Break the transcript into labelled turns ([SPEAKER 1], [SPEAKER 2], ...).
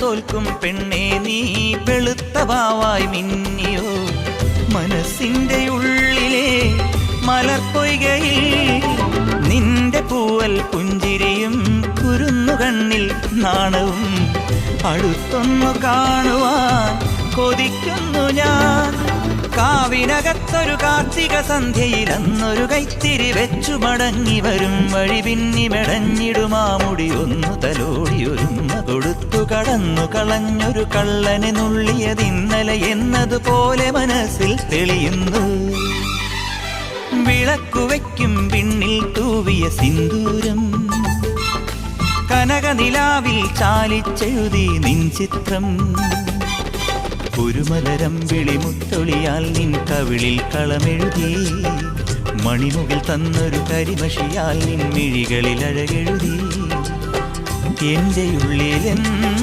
[SPEAKER 1] തോൽക്കും പെണ്ണേ നീ വെളുത്ത വാവായി മിന്നിയോ മനസ്സിന്റെ ഉള്ളിലെ മലർപ്പൊയ്കയിൽ നിന്റെ പൂവൽ പുഞ്ചിരിയും കുരുന്നു കണ്ണിൽ നാണവും അടുത്തൊന്നു കാണുവാൻ കൊതിക്കുന്നു ഞാൻ കാവിനകത്തൊരു കാർത്തിക സന്ധ്യയിൽ അന്നൊരു കൈത്തിരി വെച്ചു മടങ്ങി വരും വഴി പിന്നി മെടഞ്ഞിടുമാമുടി ഒന്നു തലോടി ഒരുമ കൊടുത്തു കടന്നു കളഞ്ഞൊരു കള്ളനെ നുള്ളിയതിന്നലെ എന്നതുപോലെ മനസ്സിൽ തെളിയുന്നു വിളക്കുവയ്ക്കും പിന്നിൽ തൂവിയ സിന്ദൂരം കനകനിലാവിൽ ചാലിച്ചെഴുതി നിൻ ചിത്രം ഒരു മലരം വിളിമുത്തൊളിയാൽ നിൻ കവിളിൽ കളമെഴുതി മണിമുകിൽ തന്നൊരു കരിമഷിയാൽ നിൻ മിഴികളിൽ അഴകെഴുതി എന്റെ ഉള്ളിലെന്നും